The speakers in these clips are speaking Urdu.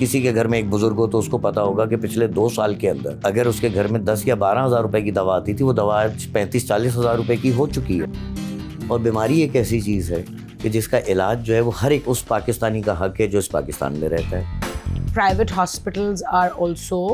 کسی کے گھر میں ایک بزرگ ہو تو اس کو پتا ہوگا کہ پچھلے 2 سال کے اندر اگر اس کے گھر میں 10 یا 12 ہزار روپے کی دوا آتی تھی، وہ دوا 35-40 ہزار روپے کی ہو چکی ہے. اور بیماری ایک ایسی چیز ہے کہ جس کا علاج جو ہے وہ ہر ایک اس پاکستانی کا حق ہے جو اس پاکستان میں رہتا ہے. Private hospitals are also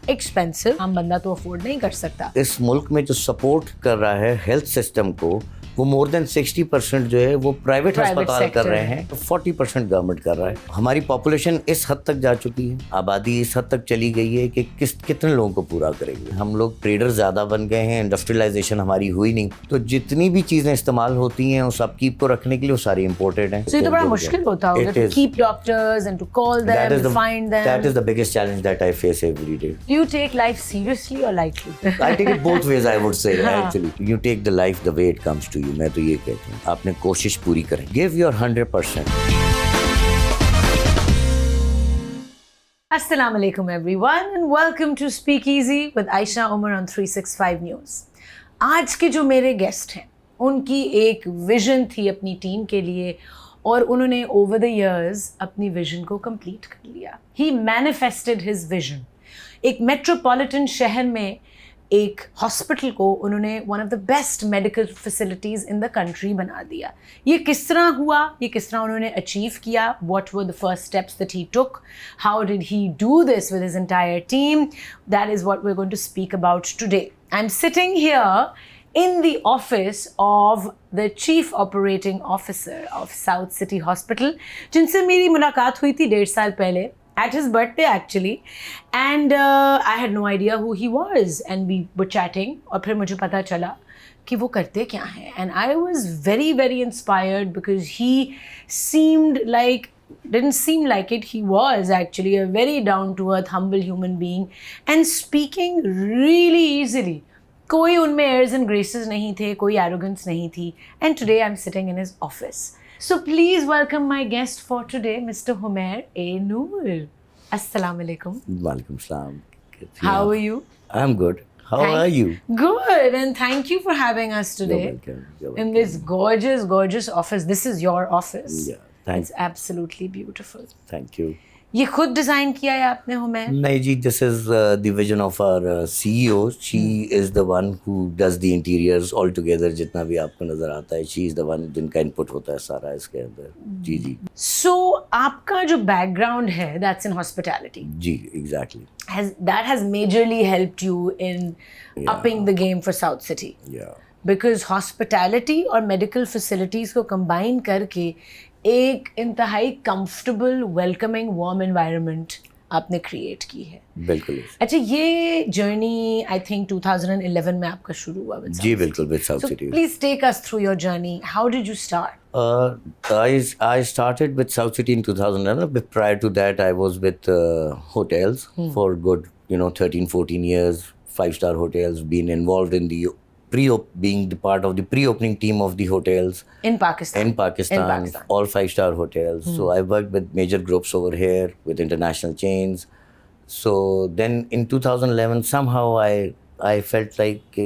expensive. عام بندہ تو افورڈ نہیں کر سکتا. اس ملک میں جو سپورٹ کر رہا ہے ہیلتھ سسٹم کو، وہ مور دین 60% جو ہے وہ پرائیویٹ ہسپتال کر رہے ہیں، 40% گورنمنٹ کر رہا ہے. ہماری پاپولیشن اس حد تک جا چکی ہے، آبادی اس حد تک چلی گئی ہے کہ کتنے لوگوں کو پورا کرے گی. ہم لوگ ٹریڈر زیادہ بن گئے ہیں، انڈسٹریلائزیشن ہماری ہوئی نہیں، تو جتنی بھی چیزیں استعمال ہوتی ہیں اس اپ کیپ کو رکھنے کے لیے وہ ساری امپورٹڈ ہیں. So یہ تو بڑا مشکل ہوتا ہوگا to keep doctors and to call them, to find them. That is the biggest challenge that I face every day. Do you take life seriously or lightly? I take it both ways, I would say, actually. You take the life the way it comes to you. میں تو یہ کہتا ہوں، آپ نے کوشش پوری کریں. Give your 100%. السلام علیکم everyone and welcome to Speak Easy with Aisha Umar on 365 News. آج کے جو میرے گیسٹ ہیں ان کی ایک ویژن تھی اپنی ٹیم کے لیے اور انہوں نے اوور دا ایئرز اپنی ویژن کو کمپلیٹ کر لیا. ہی مینیفیسٹڈ ہز ویژن. ایک میٹروپولیٹن شہر میں ایک ہاسپٹل کو انہوں نے one of the best medical facilities in the country بنا دیا. یہ کس طرح ہوا، یہ کس طرح انہوں نے اچیو کیا، what were the first steps that he took, how did he do this with his entire team, that is what we are going to speak about today. I am sitting here in the office of the chief operating officer of South City Hospital, جن سے میری ملاقات ہوئی تھی 1.5 سال پہلے at his birthday actually, and I had no idea who he was and we were chatting اور پھر مجھے پتا چلا کہ وہ کرتے کیا ہیں and I was very very inspired because he didn't seem like it. He was actually a very down to earth humble human being and speaking really easily. کوئی ان میں ایئرز اینڈ گریسز نہیں تھے، کوئی ایروگنس نہیں تھی. And today I am sitting in his office. So please welcome my guest for today mister Humair A Noor. السلام علیکم. وعلیکم السلام. How are you? I am good. How are you? Good, and thank you for having us today. You're welcome. You're In welcome. this gorgeous office. This is your office. Yeah, thanks. It's absolutely beautiful. Thank you. یہ خود ڈیزائن کیا ہے آپ نے حمیر؟ نہیں جی, this is the vision of our CEO. She is the one who does the interiors all together. جتنا بھی آپ کو نظر آتا ہے, she is the one جن کا input ہوتا ہے سارا اس کے اندر. جی جی. So آپ کا جو بیک گراؤنڈ ہے that's in hospitality. G exactly. That has majorly helped you in upping the game for South City. Yeah. Because hospitality اور medical facilities کو combine کر کے ایک انتہائی کمفرٹیبل ویلکمنگ وارم انوائرمنٹ آپ نے کریٹ کی ہے. بالکل. اچھا, یہ جرنی آئی تھنک 2011 میں آپ کا شروع ہوا. جی بالکل, with South City. Please take us through your journey. How did you start? I started with South City in 2011. But prior to that, I was with hotels for good, 13-14 years. 5-star hotels, been involved in the being the part of the pre-opening team of the hotels In Pakistan. All 5-star hotels. So I worked with major groups over here, with international chains. So then in 2011 somehow I felt like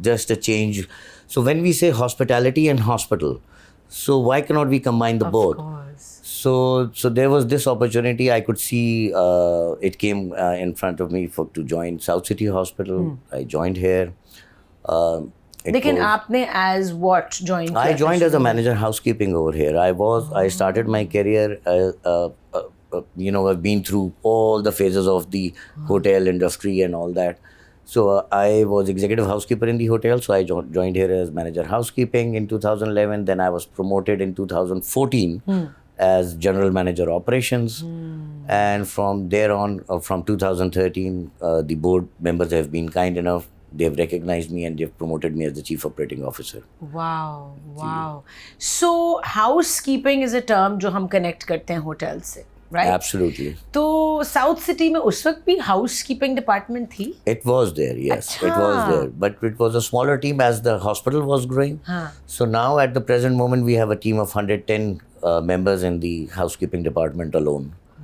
just a change. So when we say hospitality and hospital, so why cannot we combine the both? Of course. So there was this opportunity. I could see it came in front of me to join South City Hospital. I joined here. لیکن آپ نے as what joined? I joined as a manager housekeeping over here. I started my career, I've been through all the phases of the hotel industry and all that. So I was executive housekeeper in the hotel. So I joined here as manager housekeeping in 2011. Then I was promoted in 2014 as general manager operations. And from there on, from 2013, the board members have been kind enough. They've recognized me and they've promoted me as the chief operating officer. Wow. So housekeeping is a term جو ہم connect کرتے ہیں ہوٹل سے, right? Absolutely. تو South City میں اس وقت بھی housekeeping department تھی? It was there, yes. It was there. But it was a smaller team as the hospital was growing. So now at the present moment we have a team of 110 members in the housekeeping department alone.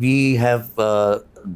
We have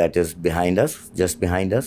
that is behind us, just behind us.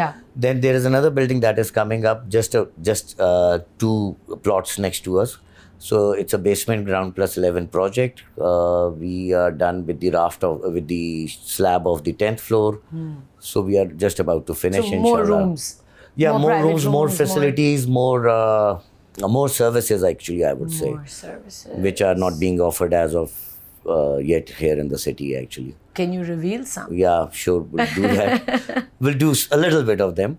Yeah. Then there is another building that is coming up just 2 plots next to us. So it's a basement ground plus 11 project. We are done with with the slab of the 10th floor. So we are just about to finish. So more inshallah. rooms. Yeah, more private rooms, more facilities, more services. Actually, I would say, More services. which are not being offered as of yet here in the city. Actually, Can you reveal some? yeah, sure, we'll do that. We'll do a little bit of them.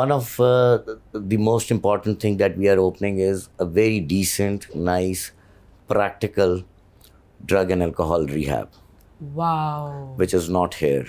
One of the most important thing that we are opening is a very decent, nice, practical drug and alcohol rehab, Wow. which is not here.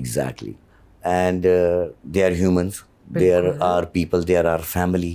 Exactly. And they are humans. They are people. They are our family.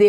they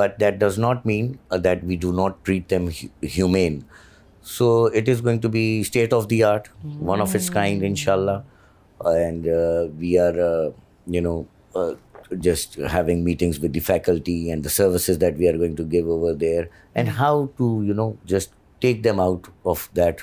But that does not mean that we do not treat them humane. So it is going to be state of the art, one of its kind, inshallah. And we are, just having meetings with the faculty and the services that we are going to give over there, and how to, just take them out of that,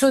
So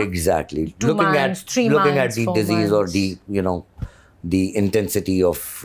Exactly. 2 looking months, 3 looking months, at the 4 disease or months. the intensity of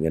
the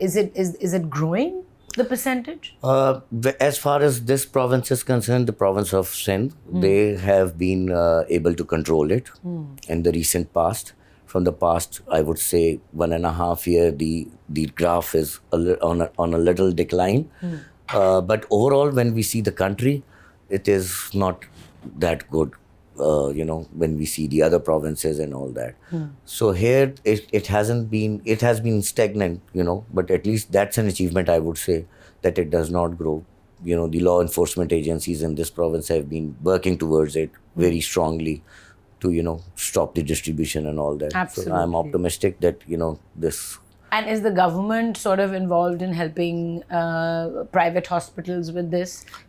is it growing the percentage? As far as this province is concerned, the province of Sindh, they have been able to control it in the recent past. From the past, I would say 1.5 year, the graph is on a little decline. But overall, when we see the country, it is not that good. When we see the other provinces and all that. So here it has been stagnant, but at least that's an achievement, I would say, that it does not grow. The law enforcement agencies in this province have been working towards it very strongly to, stop the distribution and all that. Absolutely. So I'm optimistic that, this. And is the government sort of involved in helping private hospitals with this?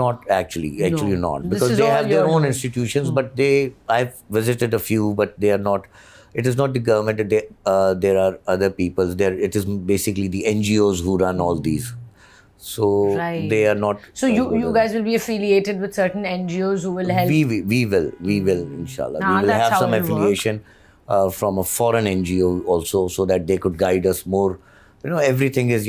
not actually. Actually, not. This Because is they all have their you're own doing. institutions, but I've visited a few, but they are not. It is not the government. There are other people. It is basically the NGOs who run all these. So Right. they are not. So you guys will be affiliated with certain NGOs who will help. We will, inshallah. Ah, We will that's have how some it'll work. affiliation from a foreign NGO also, so that they could guide us more. Everything is,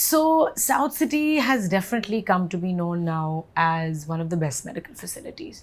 So South City has definitely come to be known now as one of the best medical facilities,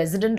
resident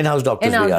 In-house doctors. In-house yeah,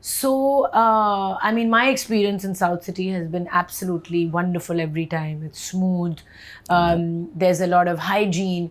So I mean my experience in South City has been absolutely wonderful every time. It's smooth. There's a lot of hygiene.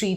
3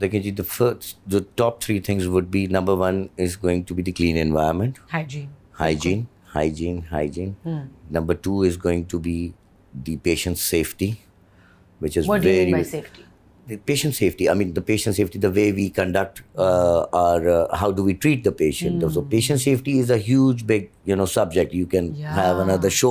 Dekhi, the top 3 things would be, number 1 is going to be the clean environment. Hygiene. Hygiene. Number 2 is going to be the patient safety, which is What do you mean by safety? The patient safety. I mean, the patient safety, the way we conduct how do we treat the patient. So patient safety is a huge, big, subject. You can have another show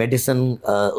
medicine,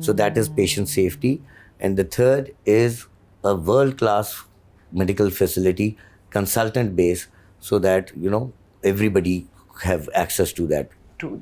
So that is patient safety. And the third is a world-class medical facility, consultant base, so that, everybody have access to that. To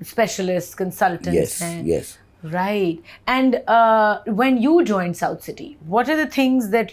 specialists, consultants Yes, hain. yes. Right. And when you joined South City, what are the things that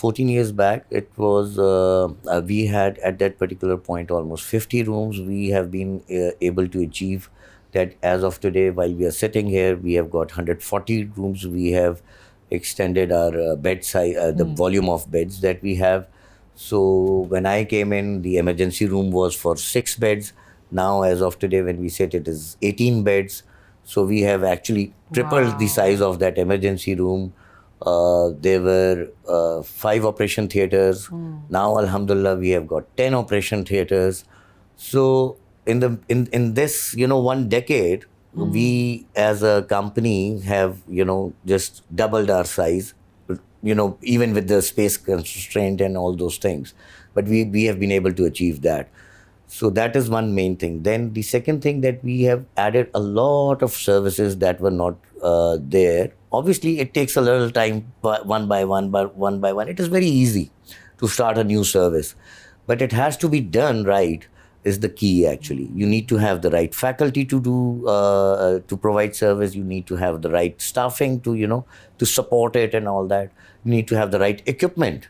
14 years back, it was, we had at that particular point almost 50 rooms. We have been able to achieve that as of today. While we are sitting here, we have got 140 rooms. We have extended our bed size, the volume of beds that we have. So when I came in, the emergency room was for 6 beds. Now, as of today, when we sit, it is 18 beds. So we have actually tripled the size of that emergency room. There were 5 operation theaters. Now, alhamdulillah, we have got 10 operation theaters. So in this, 1 decade, we as a company have, just doubled our size. Even with the space constraint and all those things. But we have been able to achieve that. So that is one main thing. Then the second thing that we have added a lot of services that were not there. Obviously, it takes a little time, one by one. It is very easy to start a new service. But it has to be done right is the key actually. You need to have the right faculty to do, to provide service. You need to have the right staffing to support it and all that. You need to have the right equipment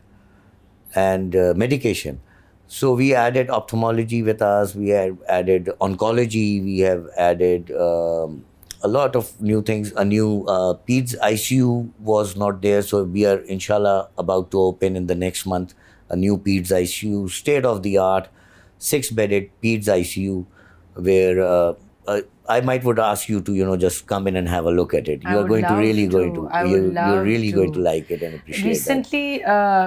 and medication. So we added ophthalmology with us. We have added oncology. We have added a lot of new things. A new PEDS ICU was not there. So we are inshallah about to open in the next month a new PEDS ICU, state of the art, 6-bedded PEDS ICU, where I might would ask you to just come in and have a look at it. I You're would going to love really to. going to I would you're love really going to. to like it and appreciate Recently,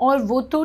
اور وہ تو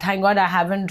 thank God I haven't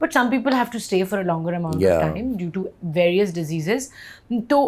But some people have to stay for a longer amount of time due to various diseases. تو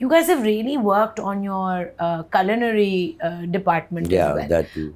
You guys have really worked on your culinary department as well. that too.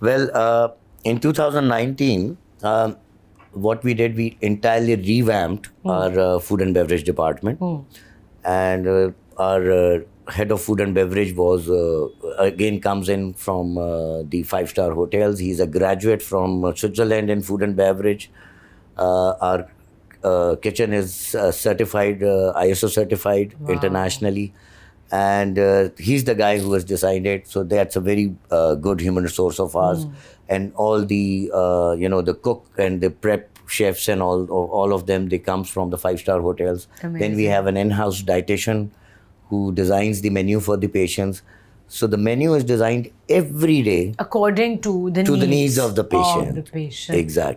Well, in 2019, what we did, we entirely revamped our food and beverage department. And our head of food and beverage was, again, comes in from the 5-star hotels. He's a graduate from Switzerland in food and beverage. Our kitchen is certified, ISO certified internationally. And he's the guy who has designed it. So that's a very good human resource of ours. And all the, the cook and the prep chefs and all of them, they comes from the 5-star hotels. Amazing. Then we have an in-house dietitian who designs the menu for the patients. So the menu is designed every day according to the needs of the patient. Of the patient. Exactly.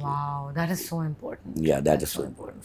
Wow, that is so important. Yeah, that is so important.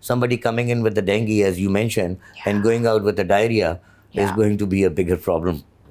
Somebody coming in with the dengue, as you mentioned, and going out with the diarrhea is going to be a bigger problem.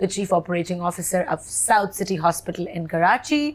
the Chief Operating Officer of South City Hospital in Karachi.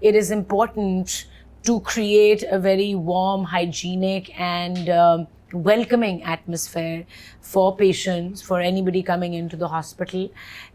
it is important to create a very warm, hygienic and welcoming atmosphere for patients, for anybody coming into the hospital.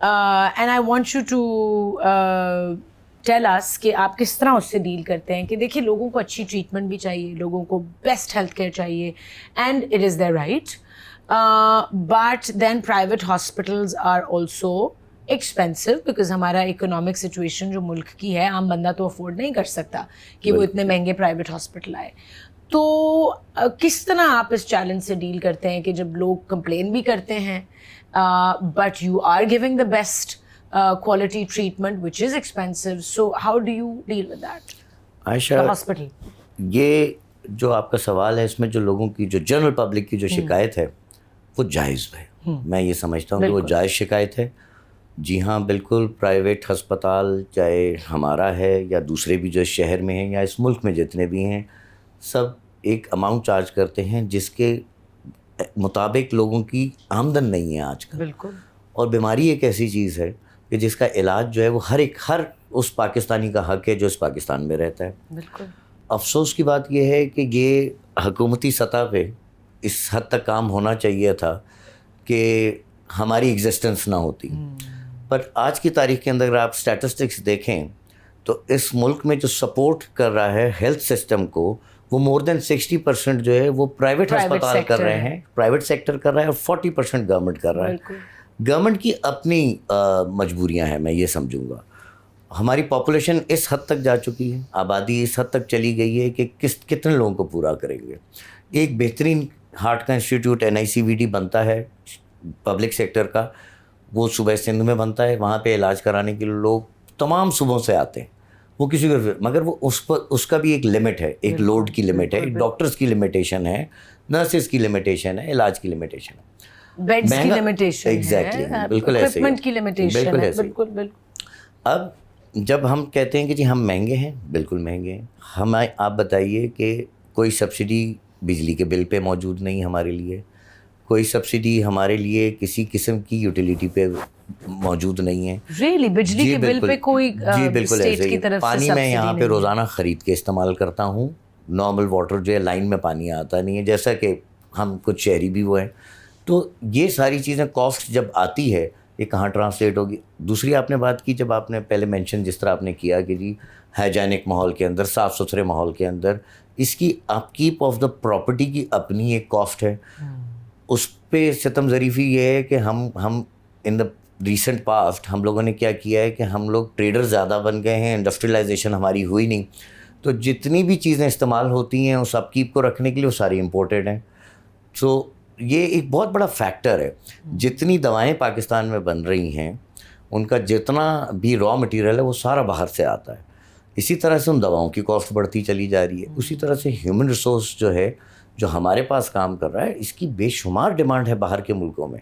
And I want you to tell us کہ آپ کس طرح اس سے ڈیل کرتے ہیں کہ دیکھیے لوگوں کو اچھی ٹریٹمنٹ بھی چاہیے, لوگوں کو بیسٹ ہیلتھ کیئر چاہیے, and it is their right, but then private hospitals are also expensive because ہمارا اکنامک سچویشن جو ملک کی ہے, عام بندہ تو افورڈ نہیں کر سکتا کہ وہ اتنے مہنگے پرائیویٹ ہاسپٹل آئے. تو کس طرح آپ اس چیلنج سے ڈیل کرتے ہیں کہ جب لوگ کمپلین بھی کرتے ہیں but you are giving the best quality treatment which is expensive, so how do you deal with that? Ayesha, hospital یہ جو آپ کا سوال ہے اس میں جو لوگوں کی جو جنرل پبلک کی جو شکایت ہے وہ جائز ہے. میں یہ سمجھتا ہوں کہ وہ جائز شکایت ہے. جی ہاں بالکل, پرائیویٹ ہسپتال چاہے ہمارا ہے یا دوسرے بھی جو شہر میں ہیں یا اس ملک میں جتنے بھی ہیں, سب ایک اماؤنٹ چارج کرتے ہیں جس کے مطابق لوگوں کی آمدن نہیں ہے آج کل. بالکل. اور بیماری ایک ایسی چیز ہے کہ جس کا علاج جو ہے وہ ہر اس پاکستانی کا حق ہے جو اس پاکستان میں رہتا ہے. بالکل. افسوس کی بات یہ ہے کہ یہ حکومتی سطح پہ اس حد تک کام ہونا چاہیے تھا کہ ہماری ایگزسٹنس نہ ہوتی. پر آج کی تاریخ کے اندر اگر آپ اسٹیٹسٹکس دیکھیں تو اس ملک میں جو سپورٹ کر رہا ہے ہیلتھ سسٹم کو وہ مور دین 60% جو ہے وہ پرائیویٹ ہسپتال کر رہے ہیں, پرائیویٹ سیکٹر کر رہا ہے, اور 40% گورنمنٹ کر رہا ہے. گورنمنٹ کی اپنی مجبوریاں ہیں, میں یہ سمجھوں گا. ہماری پاپولیشن اس حد تک جا چکی ہے, آبادی اس حد تک چلی گئی ہے کہ کتنے لوگوں کو پورا کریں گے. ایک بہترین ہارٹ کا انسٹیٹیوٹ NICVD بنتا ہے پبلک سیکٹر کا, وہ صوبہ سندھ میں بنتا ہے. وہاں پہ علاج کرانے کے لیے لوگ تمام صوبوں سے آتے ہیں, وہ کسی کو, مگر وہ اس کا بھی ایک لمٹ ہے, ایک لوڈ کی لمٹ ہے, ایک ڈاکٹرز کی لمیٹیشن ہے, نرسز کی لمیٹیشن ہے, علاج کی لمیٹیشن ہے, بیڈز کی لمیٹیشن ہے, ایگزیکٹلی بالکل ایسے اکوپمنٹ کی لمیٹیشن ہے. بالکل بالکل. اب جب ہم کہتے ہیں کہ جی ہم مہنگے ہیں, بالکل مہنگے ہیں. آپ بتائیے کہ کوئی سبسڈی بجلی کے بل پہ موجود نہیں ہمارے لیے, کوئی سبسڈی ہمارے لیے کسی قسم کی یوٹیلیٹی پہ موجود نہیں ہے. ریئلی بجلی کے بل پہ کوئی جی بالکل ایسے ہی. پانی میں یہاں پہ روزانہ خرید کے استعمال کرتا ہوں. نارمل واٹر جو ہے لائن میں پانی آتا نہیں ہے, جیسا کہ ہم کچھ شہری بھی وہ ہیں. تو یہ ساری چیزیں کاسٹ جب آتی ہے یہ کہاں ٹرانسلیٹ ہوگی. دوسری آپ نے بات کی, جب آپ نے پہلے مینشن جس طرح آپ نے کیا کہ جی ہائیجینک ماحول کے اندر, صاف ستھرے ماحول کے اندر, اس کی اپ کیپ آف دا پراپرٹی کی اپنی ایک کاسٹ ہے. اس پہ ستم ظریفی یہ ہے کہ ہم ان دا ریسنٹ پاسٹ ہم لوگوں نے کیا کیا ہے کہ ہم لوگ ٹریڈر زیادہ بن گئے ہیں, انڈسٹریلائزیشن ہماری ہوئی نہیں. تو جتنی بھی چیزیں استعمال ہوتی ہیں اس اپ کیپ کو رکھنے کے لیے وہ ساری امپورٹڈ ہیں. سو یہ ایک بہت بڑا فیکٹر ہے. جتنی دوائیں پاکستان میں بن رہی ہیں ان کا جتنا بھی را مٹیریل ہے وہ سارا باہر سے آتا ہے. اسی طرح سے ان دواؤں کی کاسٹ بڑھتی چلی جا رہی ہے. اسی طرح سے ہیومن ریسورس جو ہے جو ہمارے پاس کام کر رہا ہے اس کی بے شمار ڈیمانڈ ہے باہر کے ملکوں میں.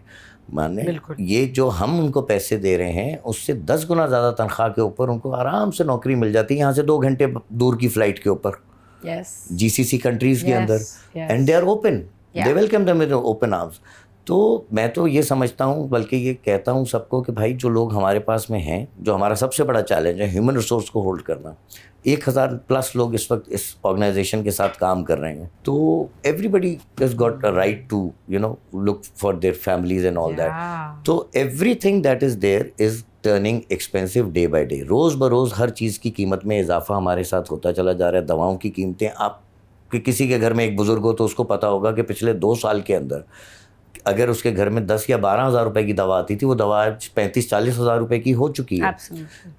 مانے یہ جو ہم ان کو پیسے دے رہے ہیں اس سے 10 گنا زیادہ تنخواہ کے اوپر ان کو آرام سے نوکری مل جاتی ہے یہاں سے 2 گھنٹے دور کی فلائٹ کے اوپر, GCC کنٹریز کے اندر. And they are open, they welcome them with open arms. تو میں تو یہ سمجھتا ہوں, بلکہ یہ کہتا ہوں سب کو کہ بھائی جو لوگ ہمارے پاس میں ہیں, جو ہمارا سب سے بڑا چیلنج ہے ہیومن ریسورس کو ہولڈ کرنا. 1000+ لوگ اس وقت اس آرگنائزیشن کے ساتھ کام کر رہے ہیں. تو everybody has got a right to look for their families and all that. تو everything that is there is turning expensive day by day. روز بروز ہر چیز کی قیمت میں اضافہ ہمارے ساتھ ہوتا چلا جا رہا ہے. دواؤں کی قیمتیں, آپ کہ کسی کے گھر میں ایک بزرگ ہو تو اس کو پتا ہوگا کہ پچھلے 2 سال کے اندر اگر اس کے گھر میں 10 یا 12 ہزار روپے کی دوا آتی تھی وہ دوا 35-40 ہزار روپے کی ہو چکی ہے.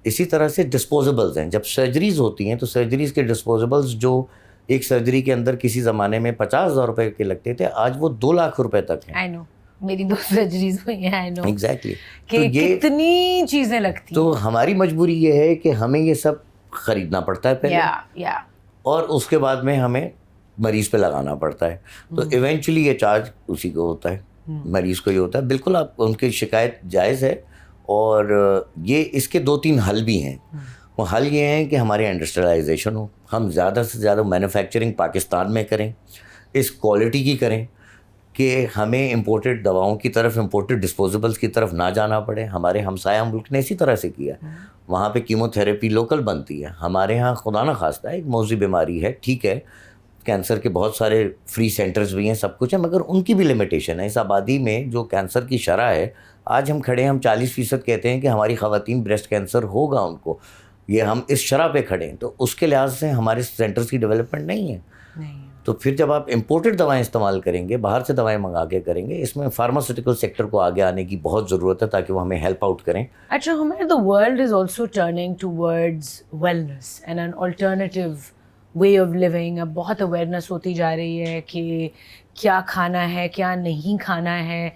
اسی طرح سے ڈسپوزیبلز ہیں. جب سرجریز ہوتی ہیں تو سرجریز کے ڈسپوزیبلز جو ایک سرجری کے اندر کسی زمانے میں 50,000 روپے کے لگتے تھے آج وہ 2 لاکھ روپے تک ہیں. میری 2 سرجریز ہوئی ہیں. ایگزیکٹلی. کہ کتنی چیزیں لگتی ہیں. تو ہماری مجبوری یہ ہے کہ ہمیں یہ سب خریدنا پڑتا ہے پہلے, اور اس کے بعد میں ہمیں مریض پہ لگانا پڑتا ہے. تو ایونچولی یہ چارج اسی کو ہوتا ہے, مریض کو ہی ہوتا ہے. بالکل آپ ان کی شکایت جائز ہے, اور یہ اس کے 2-3 حل بھی ہیں. وہ حل یہ ہیں کہ ہماری انڈسٹریلائزیشن ہو, ہم زیادہ سے زیادہ مینوفیکچرنگ پاکستان میں کریں, اس کوالٹی کی کریں کہ ہمیں امپورٹڈ دواؤں کی طرف, امپورٹڈ ڈسپوزیبلس کی طرف نہ جانا پڑے. ہمارے ہمسایہ ملک نے اسی طرح سے کیا. وہاں پہ کیمو تھراپی لوکل بنتی ہے. ہمارے ہاں خدا نہ خواستہ ایک موذی بیماری ہے, ٹھیک ہے, کینسر کے بہت سارے فری سینٹرز بھی ہیں, سب کچھ ہے, مگر ان کی بھی لمیٹیشن ہے. اس آبادی میں جو کینسر کی شرح ہے, آج ہم کھڑے ہیں, ہم 40% کہتے ہیں کہ ہماری خواتین بریسٹ کینسر ہوگا ان کو. یہ ہم اس شرح پہ کھڑے ہیں, تو اس کے لحاظ سے ہمارے سینٹرز کی ڈیولپمنٹ نہیں ہے. تو پھر جب آپ امپورٹڈ دوائیں استعمال کریں گے, باہر سے دوائیں منگا کے کریں گے, اس میں فارماسیوٹیکل سیکٹر کو آگے آنے کی بہت ضرورت ہے تاکہ وہ ہمیں ہیلپ آؤٹ کریں. اچھا ہمارے the world is also turning towards wellness and an alternative way of living. اب بہت اویئرنیس ہوتی جا رہی ہے کہ کیا کھانا ہے کیا نہیں کھانا ہے.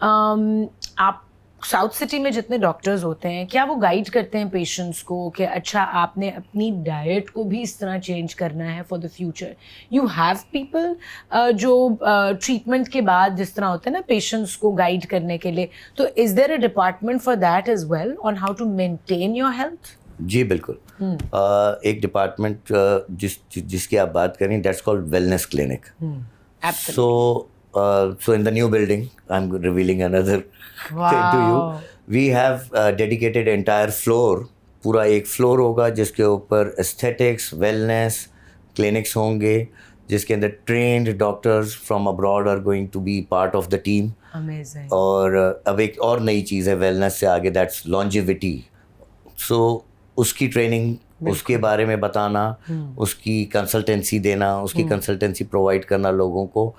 آپ ساؤتھ سٹی میں جتنے ڈاکٹرز ہوتے ہیں کیا وہ گائیڈ کرتے ہیں پیشنٹس کو کہ اچھا آپ نے اپنی ڈائٹ کو بھی اس طرح چینج کرنا ہے for the future? You have people جو ٹریٹمنٹ کے بعد جس طرح ہوتے ہیں نا پیشنٹس کو گائیڈ کرنے کے لیے, تو is there a department for that as well on how to maintain your health? جی بالکل, ایک ڈپارٹمنٹ جس کی آپ بات کریں that's called wellness clinic. So in the new building, I'm revealing another thing to you. We have dedicated entire floor, پورا ایک فلور ہوگا جس کے اوپر aesthetics, wellness clinics ہوں گے, جس کے اندر trained doctors from abroad are going to be part of the team. Amazing. اور اب ایک اور نئی چیز ہے wellness سے آگے, that's longevity. So اس کی ٹریننگ, اس کے بارے میں بتانا, اس کی کنسلٹنسی دینا, اس کی کنسلٹنسی پرووائڈ کرنا لوگوں کو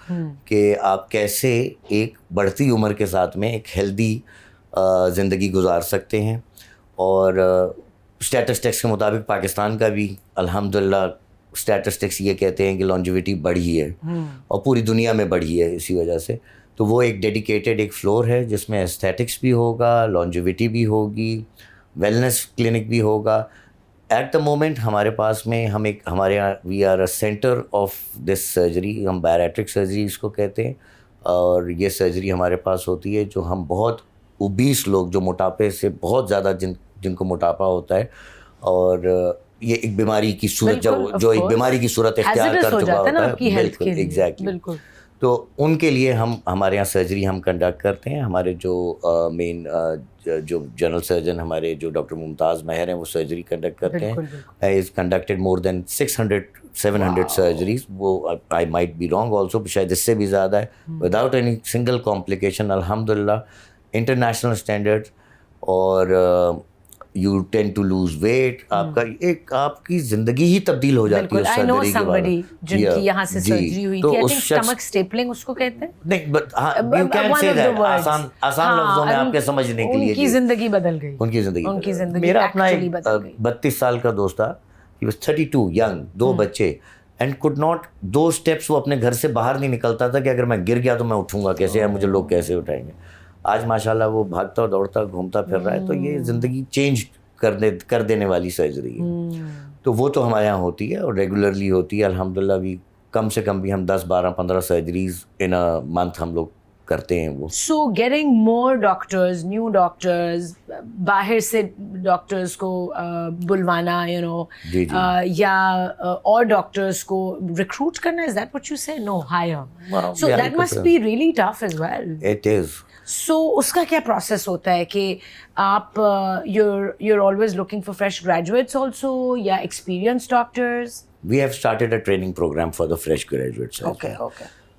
کہ آپ کیسے ایک بڑھتی عمر کے ساتھ میں ایک ہیلدی زندگی گزار سکتے ہیں. اور اسٹیٹسٹکس کے مطابق پاکستان کا بھی الحمدللہ اسٹیٹسٹکس یہ کہتے ہیں کہ لانجیوٹی بڑھی ہے اور پوری دنیا میں بڑھی ہے اسی وجہ سے. تو وہ ایک ڈیڈیکیٹڈ ایک فلور ہے جس میں ایستھیٹکس بھی ہوگا, لانجیوٹی بھی ہوگی, ویلنس کلینک بھی ہوگا. ایٹ دا مومنٹ ہمارے پاس میں ہم ایک ہمارے یہاں we are a centre of this surgery, ہم بیریٹرک سرجری اس کو کہتے ہیں. اور یہ سرجری ہمارے پاس ہوتی ہے جو ہم بہت اوبیس لوگ جو موٹاپے سے بہت زیادہ جن کو موٹاپا ہوتا ہے اور یہ ایک بیماری کی صورت جو ایک بیماری کی صورت اختیار کر چکا ہوتا ہے, بالکل ایگزیکٹلی, تو ان کے لیے ہم ہمارے یہاں سرجری ہم کنڈکٹ کرتے ہیں. ہمارے جو مین جو جنرل سرجن ہمارے جو ڈاکٹر ممتاز مہر ہیں وہ سرجری کنڈکٹ کرتے ہیں. Is conducted more than 600-700 surgeries. وہ I might be wrong also, شاید اس سے بھی زیادہ ہے, وداؤٹ اینی سنگل کمپلیکیشن الحمدللہ, انٹرنیشنل اسٹینڈرڈ. اور you tend to lose weight, آپ کا ایک آپ کی زندگی ہی تبدیل ہو جاتی ہے اس سرجری کے بعد. جن کی یہاں سے سرجری ہوئی تھی, آئی تھنک سٹمک اسٹیپلنگ اس کو کہتے ہیں. نہیں but you can say that آسان لفظوں میں آپ کے سمجھنے کے لیے. ان کی زندگی بدل گئی, ان کی زندگی. میرا اپنا 32 سال کا دوست تھا, ہی واز 32 ینگ, 2 بچے, اینڈ کوڈ ناٹ 2 اسٹیپس وہ اپنے گھر سے باہر نہیں نکلتا تھا کہ اگر میں گر گیا تو میں اٹھوں گا کیسے, یا مجھے لوگ کیسے اٹھائیں گے. آج ماشاء اللہ وہ بھاگتا دوڑتا گھومتا پھر رہا ہے. تو یہ زندگی چینج کر دینے والی سرجری ہے. تو وہ تو ہمارے یہاں ہوتی ہے اور ریگولرلی ہوتی ہے الحمدللہ. بھی کم سے کم بھی ہم 10-12-15 سرجریز ان اے منتھ ہم لوگ کرتے ہیں وہ. So getting more doctors, new doctors, باہر سے ڈاکٹرز کو بلوانا, یو نو, یا اور ڈاکٹرز کو ریکروٹ کرنا, is that what you say? No, higher. So that must be really tough as well. It is. سو اس کا کیا پروسیس ہوتا ہے کہ آپ you're always looking for fresh graduates also, یا experienced doctors? We have started a training program for the fresh graduates. Okay.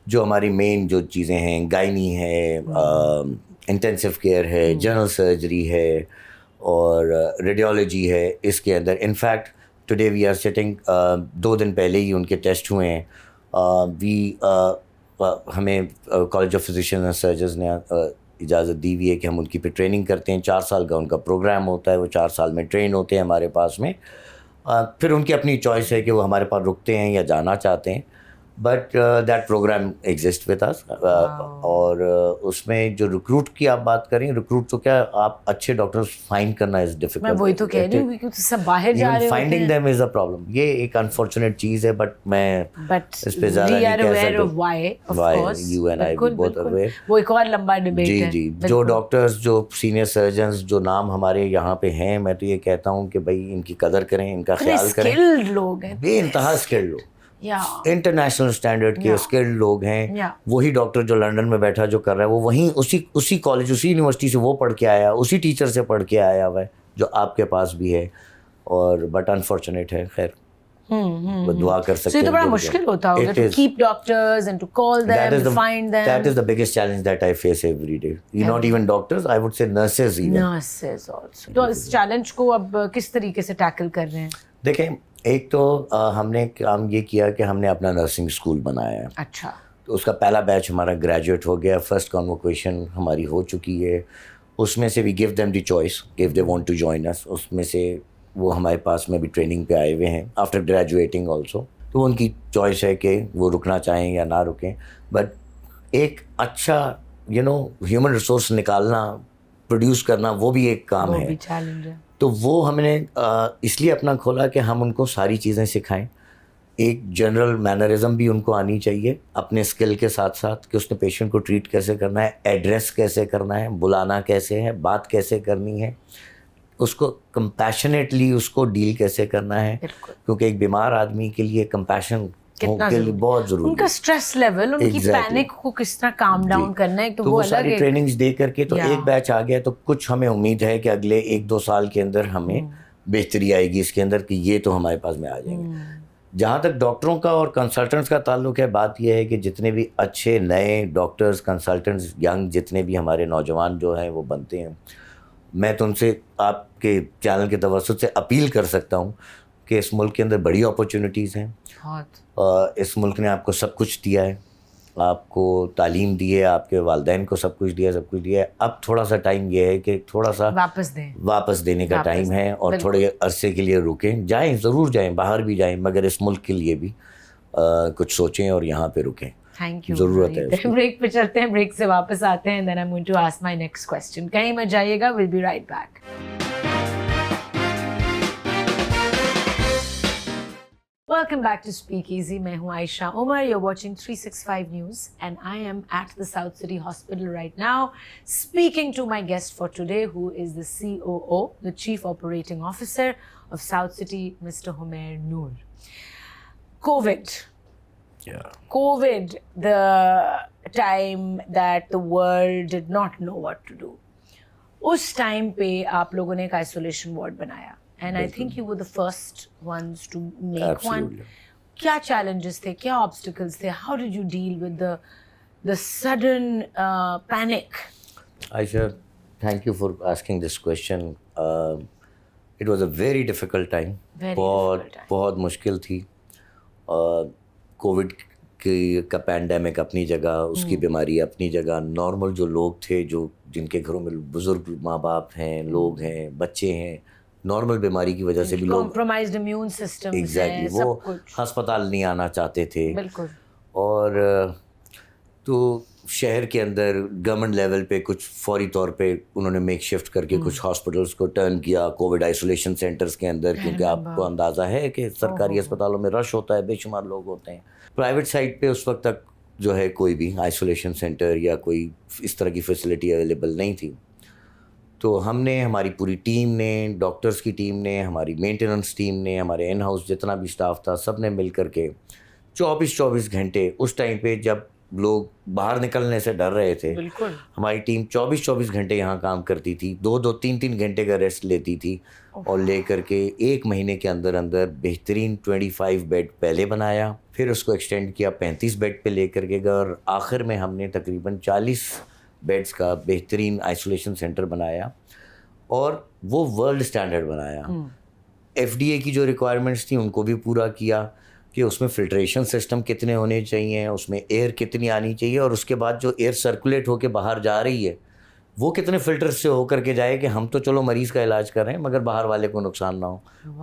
جو ہماری مین جو چیزیں ہیں, گائنی ہے, انٹینسو کیئر ہے, جنرل سرجری ہے اور ریڈیولوجی ہے. اس کے اندر in fact today we are sitting, 2 دن پہلے ہی ان کے ٹیسٹ ہوئے ہیں. ہمیں college of physician and surgeons نے اجازت دی ہوئی ہے کہ ہم ان کی پہ ٹریننگ کرتے ہیں. 4 سال کا ان کا پروگرام ہوتا ہے, وہ 4 سال میں ٹرین ہوتے ہیں ہمارے پاس میں. پھر ان کی اپنی چوائس ہے کہ وہ ہمارے پاس رکتے ہیں یا جانا چاہتے ہیں. But that programme exist with us. اور اس میں جو ریکروٹ کی آپ بات کریں, ریکروٹ تو کیا, آپ اچھے ڈاکٹرز فائنڈ کرنا از ڈیفیکلٹ. میں وہی تو کہہ رہی ہوں کہ سب باہر جا رہے ہیں, finding them is a problem. یہ ایک انفارچونیٹ چیز ہے, بٹ میں اس پہ زیادہ نہیں کہہ سکتا. You and I both aware. وہ ایک اور لمبا ڈیبیٹ ہے. جی, جو ڈاکٹرز, جو سینئر سرجنز, جو نام ہمارے یہاں پہ ہیں, میں تو یہ کہتا ہوں کہ بھائی ان کی قدر کریں, ان کا خیال کریں. لوگ ہیں, بے انتہا اسکلڈ لوگ, انٹرنیشنل اسٹینڈرڈ کے اسکلڈ لوگ ہیں. وہی ڈاکٹر جو لنڈن میں بیٹھا جو کر رہا ہے, وہ وہیں اسی کالج, اسی یونیورسٹی سے وہ پڑھ کے آیا, اسی ٹیچر سے پڑھ کے آیا ہوا ہے جو آپ کے پاس بھی ہے. اور بٹ انفارچونیٹ ہے. خیر, دعا کر سکتے ہیں. تو بڑا مشکل ہوتا ہوگا to keep doctors and to call them, to find them. That is the biggest challenge that I face every day. Not even doctors, I would say nurses even. Nurses also. تو اس چیلنج کو اب کس طریقے سے ٹیکل کر رہے ہیں؟ دیکھیں, ایک تو ہم نے کام یہ کیا کہ ہم نے اپنا نرسنگ اسکول بنایا ہے. اچھا. تو اس کا پہلا بیچ ہمارا گریجویٹ ہو گیا, فرسٹ کانووکیشن ہماری ہو چکی ہے. اس میں سے we gave them the choice if they want to join us. اس میں سے وہ ہمارے پاس میں بھی ٹریننگ پہ آئے ہوئے ہیں آفٹر گریجویٹنگ آلسو. تو ان کی چوائس ہے کہ وہ رکنا چاہیں یا نہ رکیں. بٹ ایک اچھا ہیومن ریسورس نکالنا, پروڈیوس کرنا, وہ بھی ایک کام ہے. چیلنج ہے. تو وہ ہم نے اس لیے اپنا کھولا کہ ہم ان کو ساری چیزیں سکھائیں. ایک جنرل مینرزم بھی ان کو آنی چاہیے اپنے اسکل کے ساتھ ساتھ, کہ اس نے پیشنٹ کو ٹریٹ کیسے کرنا ہے, ایڈریس کیسے کرنا ہے, بلانا کیسے ہے, بات کیسے کرنی ہے, اس کو کمپیشنیٹلی اس کو ڈیل کیسے کرنا ہے. کیونکہ ایک بیمار آدمی کے لیے کمپیشن کے لیے بہت ضروری ہے. ان کا اسٹریس لیول, ان کی پینک کو کس طرح کام ڈاؤن کرنا ہے. تو وہ ساری ٹریننگز دے کر کے تو ایک بیچ آ گیا. تو کچھ ہمیں امید ہے کہ اگلے 1-2 سال کے اندر ہمیں بہتری آئے گی اس کے اندر, کہ یہ تو ہمارے پاس میں آ جائیں گے. جہاں تک ڈاکٹروں کا اور کنسلٹنٹس کا تعلق ہے, بات یہ ہے کہ جتنے بھی اچھے نئے ڈاکٹرز, کنسلٹنٹس, ینگ جتنے بھی ہمارے نوجوان جو ہیں وہ بنتے ہیں, میں تو ان سے آپ کے چینل کے توسط سے اپیل کر سکتا ہوں کہ اس ملک کے اندر بڑی اپرچونیٹیز ہیں. اس ملک نے آپ کو سب کچھ دیا ہے, آپ کو تعلیم دی ہے, آپ کے والدین کو سب کچھ دیا ہے. اب تھوڑا سا ٹائم یہ ہے کہ تھوڑا سا واپس دینے کا ٹائم ہے, اور تھوڑے عرصے کے لیے رکیں. جائیں, ضرور جائیں, باہر بھی جائیں, مگر اس ملک کے لیے بھی کچھ سوچیں اور یہاں پہ رکیں. ضرورت ہے. بریک پہ چلتے ہیں, بریک سے واپس آتے ہیں. then I'm going to ask my next question. کہیں مت جائیے گا, we'll be right back. Welcome back to Speakeasy. میں ہوں عائشہ عمر. You're watching 365 News and I am at the South City Hospital right now speaking to my guest for today, who is the COO, the Chief Operating Officer of South City, Mr. Humair Noor. COVID. Yeah. COVID, the time that the world did not know what to do. اس ٹائم پہ آپ لوگوں نے ایک آئسولیشن وارڈ بنایا. And I think you were the first ones to make Absolutely. one. کیا challenges تھے, کیا obstacles تھے? How did you deal with the sudden panic? Aisha, thank you for asking this question. It was a very difficult time. بہت مشکل تھی. کووڈ کا پینڈیمک اپنی جگہ, اس کی بیماری اپنی جگہ. نارمل جو لوگ تھے, جن کے گھروں میں بزرگ ماں باپ ہیں, لوگ ہیں, بچے ہیں, نارمل بیماری کی وجہ سے بھی لوگ compromised immune systems ایگزیکٹلی وہ ہسپتال نہیں آنا چاہتے تھے. بالکل. اور تو شہر کے اندر گورنمنٹ لیول پہ کچھ فوری طور پہ انہوں نے میک شفٹ کر کے کچھ ہاسپٹلس کو ٹرن کیا کووڈ آئسولیشن سینٹرز کے اندر, کیونکہ آپ کو اندازہ ہے کہ سرکاری اسپتالوں میں رش ہوتا ہے, بے شمار لوگ ہوتے ہیں. پرائیویٹ سائٹ پہ اس وقت تک جو ہے کوئی بھی آئسولیشن سینٹر یا کوئی اس طرح کی فیسلٹی اویلیبل نہیں تھی. تو ہم نے, ہماری پوری ٹیم نے, ڈاکٹرز کی ٹیم نے, ہماری مینٹیننس ٹیم نے, ہمارے ان ہاؤس جتنا بھی اسٹاف تھا, سب نے مل کر کے 24 گھنٹے اس ٹائم پہ جب لوگ باہر نکلنے سے ڈر رہے تھے, ہماری ٹیم 24 گھنٹے یہاں کام کرتی تھی. 2-3 گھنٹے کا ریسٹ لیتی تھی, اور لے کر کے 1 مہینے کے اندر بہترین 25 بیڈ پہلے بنایا, پھر اس کو ایکسٹینڈ کیا 35 بیڈ پہ لے کر کے گئے, اور آخر میں ہم نے تقریباً 40 بیڈس کا بہترین آئسولیشن سینٹر بنایا, اور وہ ورلڈ اسٹینڈرڈ بنایا. FDA کی جو ریکوائرمنٹس تھیں ان کو بھی پورا کیا, کہ اس میں فلٹریشن سسٹم کتنے ہونے چاہیے, اس میں ایئر کتنی آنی چاہیے, اور اس کے بعد جو ایئر سرکولیٹ ہو کے باہر جا رہی ہے وہ کتنے فلٹر سے ہو کر کے جائے, کہ ہم تو چلو مریض کا علاج کر رہے ہیں مگر باہر والے کو نقصان نہ ہو.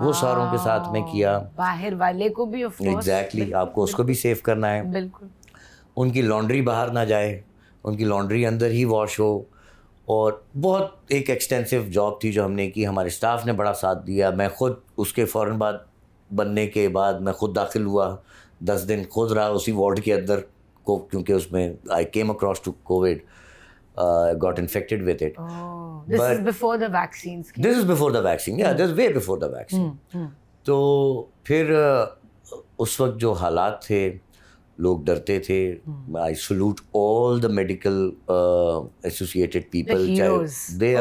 وہ ساروں کے ساتھ میں کیا. باہر والے کو بھی ایگزیکٹلی, آپ کو اس کو بھی سیو کرنا ہے. بالکل. ان کی لانڈری باہر نہ جائے, ان کی لانڈری اندر ہی واش ہو. اور بہت ایک ایکسٹینسو جاب تھی جو ہم نے کی. ہمارے اسٹاف نے بڑا ساتھ دیا. میں خود اس کے فوراً بعد بننے کے بعد میں خود داخل ہوا, 10 دن خود رہا اسی وارڈ کے اندر کو, کیونکہ اس میں I came across to COVID, got infected with it. This is before the vaccines. This is before the vaccine. Yeah, this is way before the vaccine. تو پھر اس وقت جو حالات تھے لوگ ڈرتے تھے. I salute all the medical associated people. They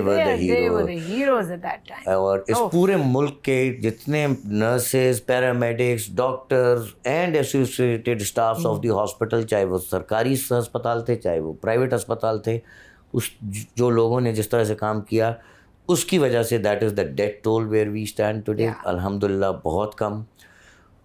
were the heroes at that time. اور اس پورے ملک کے جتنے nurses, paramedics, doctors and associated staffs of the hospital, چاہے وہ سرکاری ہسپتال تھے چاہے وہ پرائیویٹ ہسپتال تھے, اس جو لوگوں نے جس طرح سے کام کیا اس کی وجہ سے that is the death toll where we stand today. الحمد للہ بہت کم.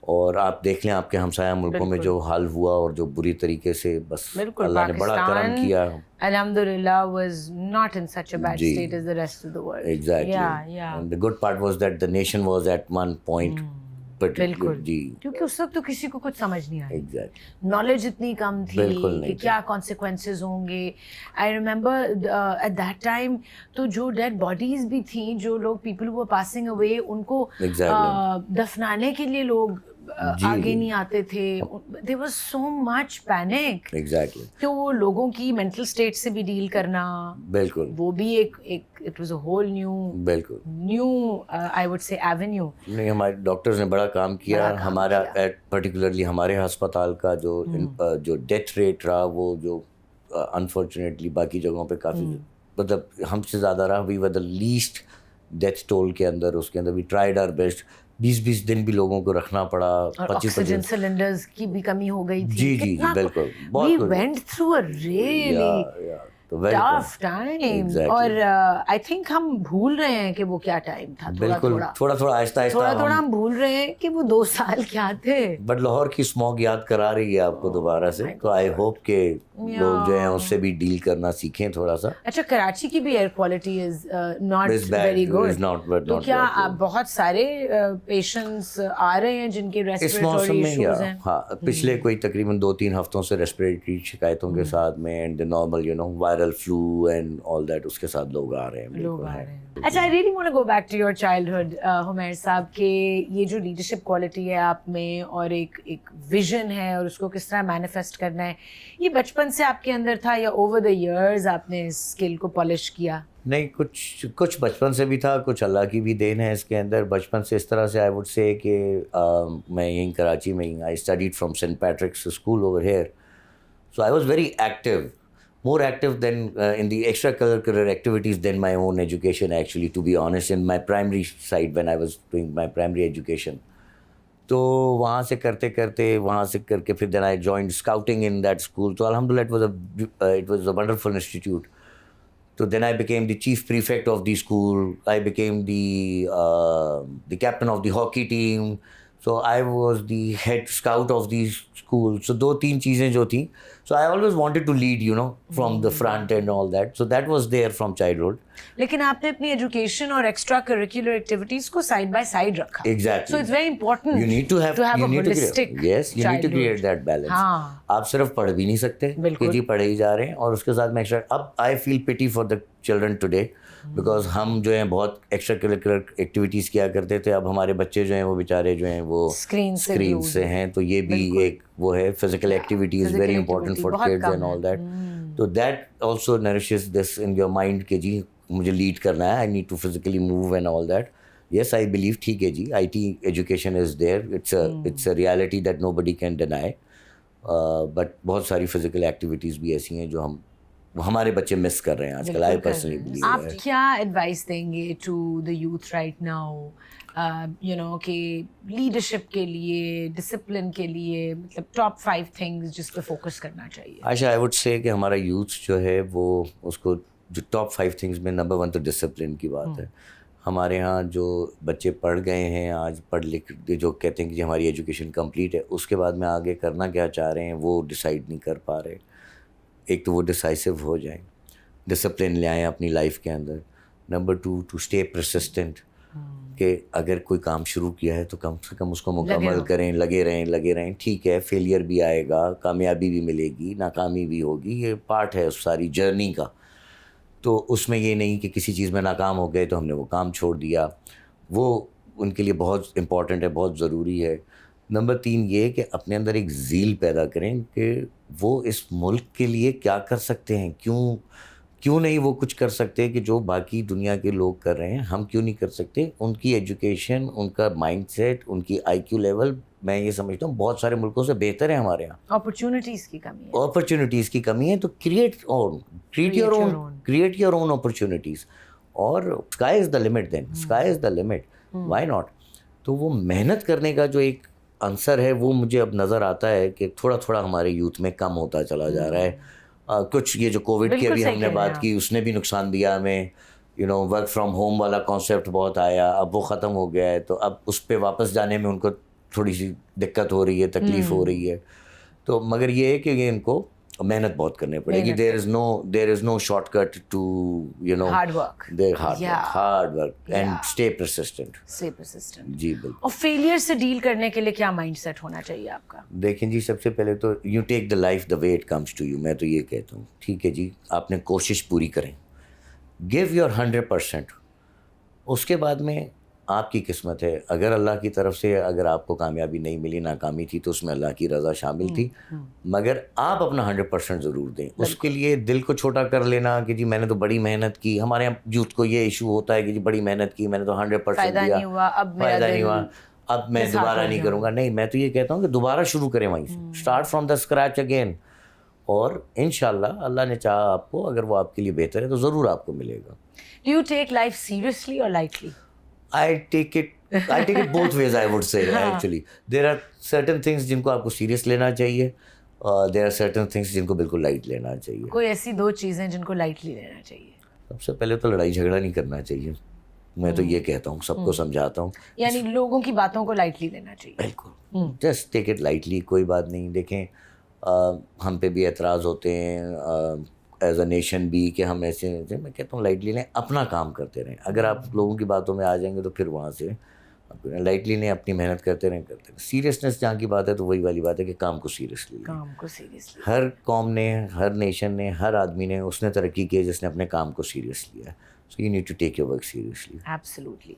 اور آپ دیکھ لیں آپ کے ہمسایہ ملکوں میں جو حال ہوا اور جو بری طریقے سے, بس اللہ نے بڑا کرم کیا. Alhamdulillah was not in such a bad state as the rest of the world. Exactly. And the good part was that the nation was at one point. بالکل جی, کیونکہ اس وقت تو کسی کو کچھ سمجھ نہیں آئی, نالج اتنی کم تھی کہ کیا کانسیکوینسز ہوں گے. I remember at that time تو جو ڈیڈ باڈیز بھی تھیں, جو لوگ پیپل ہو پاسنگ اوے, ان کو دفنانے کے لیے لوگ آگے نہیں آتے تھے. There was so much panic. Exactly. تو وہ لوگوں کی مینٹل اسٹیٹ سے بھی ڈیل کرنا, بالکل وہ بھی ایک it was a whole new I would say avenue. نہیں, ہمارے ڈاکٹرز نے بڑا کام کیا. ہمارا پرٹیکولرلی ہمارے ہسپتال کا جو ڈیتھ ریٹ رہا, وہ جو انفارچونیٹلی باقی جگہوں پہ کافی مطلب ہم سے زیادہ رہا. وی ور دا لیسٹ ڈیتھ ٹول کے اندر. اس کے اندر وی ٹرائیڈ آور بیسٹ. 20 دن بھی لوگوں کو رکھنا پڑا. 25 سلنڈرز کی بھی کمی ہو گئی تھی. جی بالکل. We went through a really tough time. اور I think ہم بھول رہے ہیں کہ وہ کیا ٹائم تھا. تھوڑا آہستہ ہم بھول رہے ہیں کہ وہ 2 سال کیا تھے. بٹ لاہور کی اسموگ یاد کرا رہی ہے آپ کو دوبارہ سے. تو آئی ہوپ کہ لوگ جو ہیں اس سے بھی ڈیل کرنا سیکھیں تھوڑا سا. اچھا, کراچی کی بھی air quality is not very good. تو کیا بہت سارے پیشنٹس آ رہے ہیں جن کے ریسپریٹری ایشوز ہیں؟ ہاں, پچھلے کوئی تقریباً 2-3 ہفتوں سے ریسپریٹری شکایتوں کے ساتھ میں and normal viral flu and all that, اس کے ساتھ لوگ آ رہے ہیں. اچھا, I really want to go back to your childhood Humair Sahab, کہ یہ جو لیڈرشپ کوالٹی ہے آپ میں اور ایک ویژن ہے اور اس کو کس طرح مینیفیسٹ کرنا ہے, یہ بچپن سے آپ کے اندر تھا یا اوور دا ایئرز آپ نے اس اسکل کو پالش کیا؟ نہیں, کچھ بچپن سے بھی تھا, کچھ اللہ کی بھی دین ہے اس کے اندر. بچپن سے اس طرح سے آئی وڈ سے کہ میں یہیں کراچی میں ہی, I studied from Saint Patrick's school over here. So I was very active, more active than in the extracurricular activities than my own education actually, to be honest, in my primary side when I was doing my primary education. تو وہاں سے کرتے کر کے پھر then I joined scouting in that school. تو alhamdulillah it was a wonderful institute. So then I became the chief prefect of the school. I became the captain of the hockey team. So I was the head scout of the school. So 2-3 چیزیں جو تھیں. So I always wanted to lead, from the front and all that. So that was there from childhood. لیکن آپ نے اپنی ایجوکیشن اور ایکسٹرا کریکولر ایکٹیویٹیز کو سائڈ بائی سائڈ رکھا. Exactly. So it's very important. You need to have a holistic childhood. Yes, you need to create that balance. آپ صرف پڑھ بھی نہیں سکتے کہ جی پڑھے ہی جا رہے ہیں, اور اس کے ساتھ میں اب I feel pity for the children today. Because ہم جو ہیں بہت ایکسٹرا کریکولر ایکٹیویٹیز کیا کرتے تھے. اب ہمارے بچے جو ہیں وہ بیچارے جو ہیں وہ اسکرین سے ہیں. تو یہ بھی ایک وہ ہے, physical activity is very important for kids and all that. تو that also nurtures this in your mind کہ جی مجھے لیڈ کرنا ہے, I need to physically move and all that. Yes, I believe ٹھیک ہے جی, IT education is there, it's a reality that nobody can deny. But بہت ساری فزیکل ایکٹیویٹیز بھی ایسی ہیں جو ہمارے بچے مس کر رہے ہیں آج کل. I personally believe. آپ کیا ایڈوائس دیں گے to the youth right now, کہ لیڈرشپ کے لیے, ڈسپلن کے لیے, مطلب ٹاپ 5 تھنگس جس پہ فوکس کرنا چاہیے؟ عائشہ, آئی وڈ سے کہ ہمارا یوتھ جو ہے وہ اس کو جو ٹاپ 5 تھنگس میں نمبر 1 تو ڈسپلن کی بات ہے. ہمارے ہاں جو بچے پڑھ گئے ہیں آج, پڑھ لکھ جو کہتے ہیں کہ ہماری ایجوکیشن کمپلیٹ ہے, اس کے بعد میں آگے کرنا کیا چاہ رہے ہیں وہ ڈیسائیڈ نہیں کر پا رہے. ایک تو وہ ڈیسائسو ہو جائیں, ڈسپلن لے آئیں اپنی لائف کے اندر. نمبر 2 ٹو اسٹے پرسسٹنٹ, کہ اگر کوئی کام شروع کیا ہے تو کم سے کم اس کو مکمل کریں, لگے رہیں. ٹھیک ہے, فیلئر بھی آئے گا, کامیابی بھی ملے گی, ناکامی بھی ہوگی, یہ پارٹ ہے اس ساری جرنی کا. تو اس میں یہ نہیں کہ کسی چیز میں ناکام ہو گئے تو ہم نے وہ کام چھوڑ دیا. وہ ان کے لیے بہت امپورٹنٹ ہے, بہت ضروری ہے. نمبر 3 یہ کہ اپنے اندر ایک ذیل پیدا کریں کہ وہ اس ملک کے لیے کیا کر سکتے ہیں, کیوں نہیں وہ کچھ کر سکتے کہ جو باقی دنیا کے لوگ کر رہے ہیں, ہم کیوں نہیں کر سکتے؟ ان کی ایجوکیشن, ان کا مائنڈ سیٹ, ان کی آئی کیو لیول میں یہ سمجھتا ہوں بہت سارے ملکوں سے بہتر ہے ہمارے یہاں. اپرچونٹیز کی کمی ہے. اپرچونیٹیز کی کمی ہے, تو کریٹ یور اون اپرچونیٹیز, اور sky is the limit, then sky is the limit, why not. تو وہ محنت کرنے کا جو ایک عنصر ہے وہ مجھے اب نظر آتا ہے کہ تھوڑا تھوڑا ہمارے یوتھ میں کم ہوتا چلا جا رہا ہے. کچھ یہ جو کووڈ کی ابھی ہم نے بات کی, اس نے بھی نقصان دیا ہمیں. ورک فرام ہوم والا کانسیپٹ بہت آیا, اب وہ ختم ہو گیا ہے, تو اب اس پہ واپس جانے میں ان کو تھوڑی سی دقت ہو رہی ہے, تکلیف ہو رہی ہے. تو مگر یہ ہے کہ یہ ان کو محنت بہت کرنی پڑے گی. There is no shortcut to hard work and stay persistent. جی بالکل. اور فیلئر سے ڈیل کرنے کے لیے کیا مائنڈ سیٹ ہونا چاہیے آپ کا؟ دیکھیں جی, سب سے پہلے تو you take the life the way it comes to you. میں تو یہ کہتا ہوں ٹھیک ہے جی, آپ نے کوشش پوری کریں, گیو یور 100%. اس کے بعد میں آپ کی قسمت ہے. اگر اللہ کی طرف سے اگر آپ کو کامیابی نہیں ملی, ناکامی تھی, تو اس میں اللہ کی رضا شامل تھی, مگر آپ اپنا 100% ضرور دیں. اس کے لیے دل کو چھوٹا کر لینا کہ جی میں نے تو بڑی محنت کی, ہمارے یہاں یوتھ کو یہ ایشو ہوتا ہے کہ جی بڑی محنت کی, میں نے تو 100% دیا, فائدہ نہیں ہوا, اب میں دوبارہ نہیں کروں گا. نہیں, میں تو یہ کہتا ہوں کہ دوبارہ شروع کریں وہیں سے, start from the scratch again, اور انشاءاللہ اللہ نے چاہا آپ کو, اگر وہ آپ کے لیے بہتر ہے تو ضرور آپ کو ملے گا. Do you take life seriously or lightly? I take it both ways, I would say. Actually there are certain things جن کو آپ کو سیریس لینا چاہیے, there are certain things جن کو بالکل لائٹ لینا چاہیے. کوئی ایسی 2 چیزیں جن کو لائٹلی لینا چاہیے؟ سب سے پہلے تو لڑائی جھگڑا نہیں کرنا چاہیے, میں تو یہ کہتا ہوں, سب کو سمجھاتا ہوں. یعنی لوگوں کی باتوں کو لائٹلی لینا چاہیے. بالکل, جسٹ ٹیک اٹ لائٹلی, کوئی بات نہیں. دیکھیں ہم پہ بھی اعتراض ہوتے ہیں ایز اے نیشن بھی کہ ہم ایسے, میں کہتا ہوں لائٹلی لیں, اپنا کام کرتے رہیں. اگر آپ لوگوں کی باتوں میں آ جائیں گے تو پھر وہاں سے لائٹلی لیں, اپنی محنت کرتے رہیں. سیریسنس جہاں کی بات ہے تو وہی والی بات ہے کہ کام کو سیریسلی لیں. ہر قوم نے, ہر نیشن نے, ہر آدمی نے, اس نے ترقی کی ہے جس نے اپنے کام کو سیریس لیا. So you need to take your work seriously. Absolutely.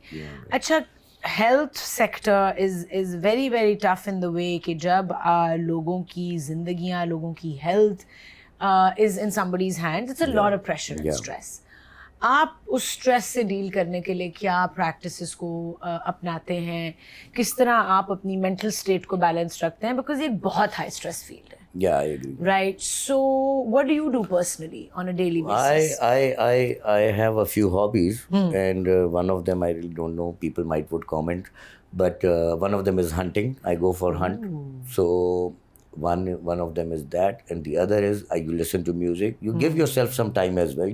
اچھا, health sector is very very tough in the way کہ جب لوگوں کی زندگیاں, لوگوں کی health is in somebody's hands, it's a lot of pressure and stress. آپ اس اسٹریس سے ڈیل کرنے کے لیے کیا پریکٹسز کو اپناتے ہیں, کس طرح آپ اپنی مینٹل اسٹیٹ کو بیلنس رکھتے ہیں, بیکاز یہ ایک بہت ہائی اسٹریس فیلڈ ہے. Yeah, I agree. Right. So what do you do personally on a daily basis? I have a few hobbies, and one of them I really don't know, people would comment, but one of them is hunting. I go for hunt. So one of them is that, and the other is you listen to music. You give yourself some time as well.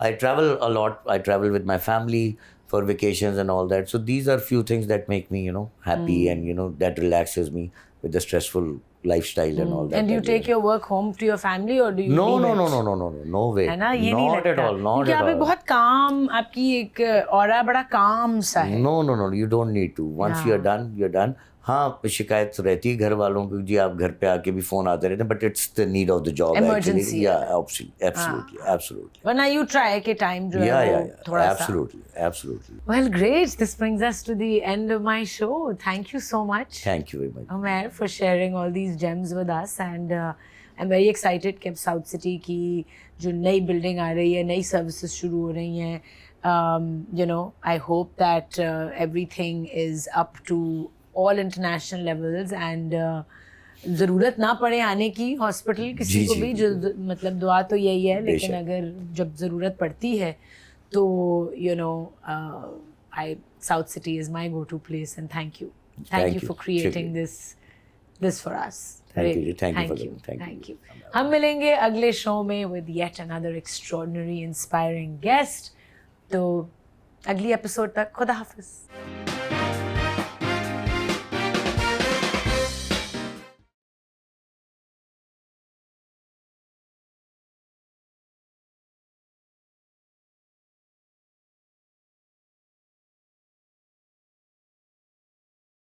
I travel a lot. I travel with my family for vacations and all that. So these are few things that make me, happy, and that relaxes me with the stressful lifestyle and all that. And do you take your work home to your family, or do you No way. ہے نا, یہ نہیں لگتا. Not at all. کیونکہ آپ ایک بہت کام, آپ کی ایک اورا بڑا کام سا ہے. No, you don't need to. Once you're done. ہاں, شکایت رہتی ہے گھر والوں کی, جی آپ گھر پہ آ کے بھی فون آتے رہتے ہیں, but it's the need of the job. Emergency. Absolutely. ورنہ یو ٹرائی کہ ٹائم جو ہے وہ تھوڑا سا. Absolutely. Well, great. This brings us to the end of my show. Thank you so much. Thank you very much. Umair, for sharing all these gems with us, and I'm very excited کہ اب ساؤتھ سٹی کی جو نئی بلڈنگ آ رہی ہے, نئی سروسز شروع ہو رہی ہیں. I hope that everything is up to all international levels, and ضرورت نہ پڑے آنے کی ہاسپٹل کسی کو بھی, جو مطلب دعا تو یہی ہے, لیکن اگر جب ضرورت پڑتی ہے تو South City is my go-to place, and thank you for creating this for us. Thank you. ہم ملیں گے اگلے شو میں with yet another extraordinary inspiring guest. تو اگلی ایپیسوڈ تک خدا حافظ.